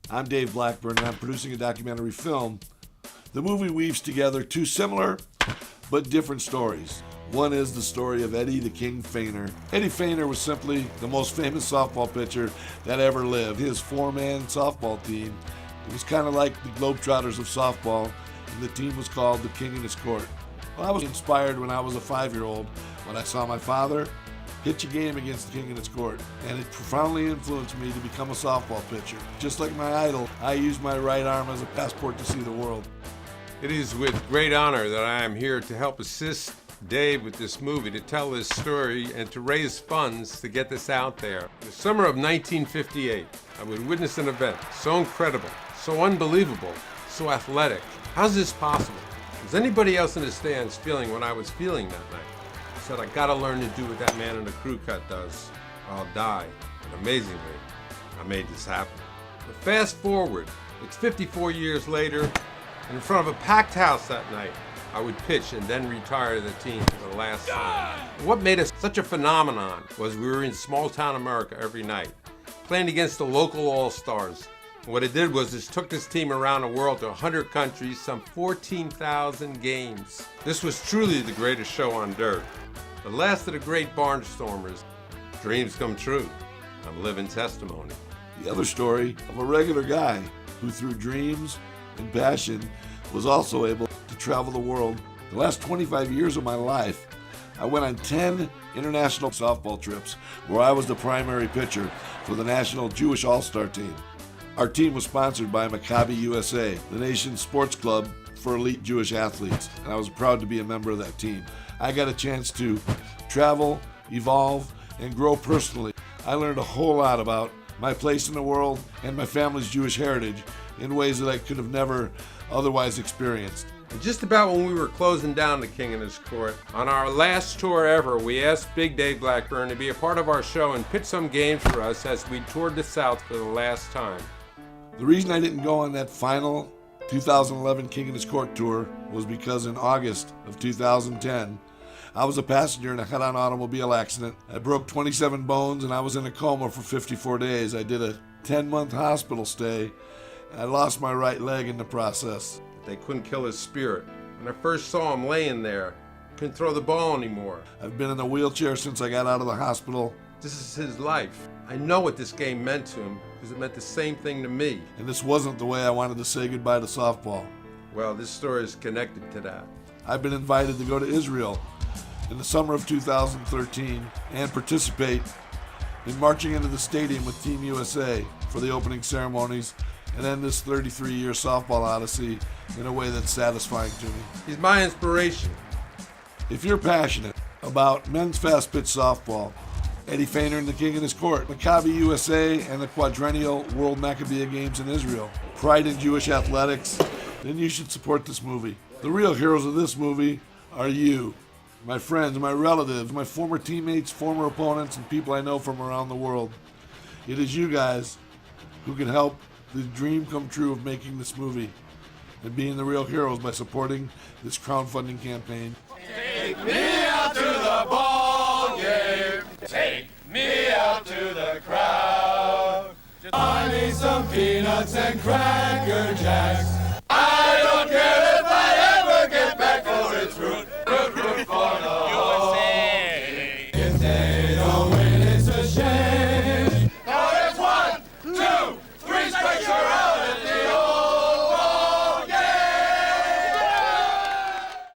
I'm Dave Blackburn, and I'm producing a documentary film. The movie weaves together two similar but different stories. One is the story of Eddie the King Feigner. Eddie Feigner was simply the most famous softball pitcher that ever lived. His four-man softball team, it was kind of like the Globetrotters of softball, and the team was called the King in His Court. Well, I was inspired when I was a 5-year-old when I saw my father pitch a game against the King in His Court, and it profoundly influenced me to become a softball pitcher. Just like my idol, I used my right arm as a passport to see the world. It is with great honor that I am here to help assist Dave with this movie, to tell this story and to raise funds to get this out there. The summer of 1958, I would witness an event so incredible, so unbelievable, so athletic. How's this possible? Was anybody else in the stands feeling what I was feeling that night? I said, I gotta learn to do what that man in the crew cut does, or I'll die. And amazingly, I made this happen. But fast forward, it's 54 years later, and in front of a packed house that night, I would pitch and then retire the team for the last time. What made us such a phenomenon was we were in small town America every night, playing against the local all-stars. And what it did was it took this team around the world to 100 countries, some 14,000 games. This was truly the greatest show on dirt. The last of the great barnstormers. Dreams come true. I'm a living testimony. The other story of a regular guy who through dreams and passion was also able to travel the world. The last 25 years of my life, I went on 10 international softball trips where I was the primary pitcher for the National Jewish All-Star team. Our team was sponsored by Maccabi USA, the nation's sports club for elite Jewish athletes, and I was proud to be a member of that team. I got a chance to travel, evolve, and grow personally. I learned a whole lot about my place in the world and my family's Jewish heritage in ways that I could have never otherwise experienced. And just about when we were closing down the King in His Court, on our last tour ever, we asked Big Dave Blackburn to be a part of our show and pitch some games for us as we toured the South for the last time. The reason I didn't go on that final 2011 King in His Court tour was because in August of 2010, I was a passenger in a head-on automobile accident. I broke 27 bones and I was in a coma for 54 days. I did a 10-month hospital stay. I lost my right leg in the process. They couldn't kill his spirit. When I first saw him laying there, couldn't throw the ball anymore. I've been in a wheelchair since I got out of the hospital. This is his life. I know what this game meant to him because it meant the same thing to me. And this wasn't the way I wanted to say goodbye to softball. Well, this story is connected to that. I've been invited to go to Israel in the summer of 2013 and participate in marching into the stadium with Team USA for the opening ceremonies and end this 33-year softball odyssey in a way that's satisfying to me. He's my inspiration. If you're passionate about men's fast-pitch softball, Eddie Feigner and the King in His Court, Maccabi USA and the quadrennial World Maccabi Games in Israel, pride in Jewish athletics, then you should support this movie. The real heroes of this movie are you, my friends, my relatives, my former teammates, former opponents, and people I know from around the world. It is you guys who can help the dream come true of making this movie and being the real heroes by supporting this crowdfunding campaign. Take me out to the ball game. Take me out to the crowd. I need some peanuts and Cracker Jacks. I don't care.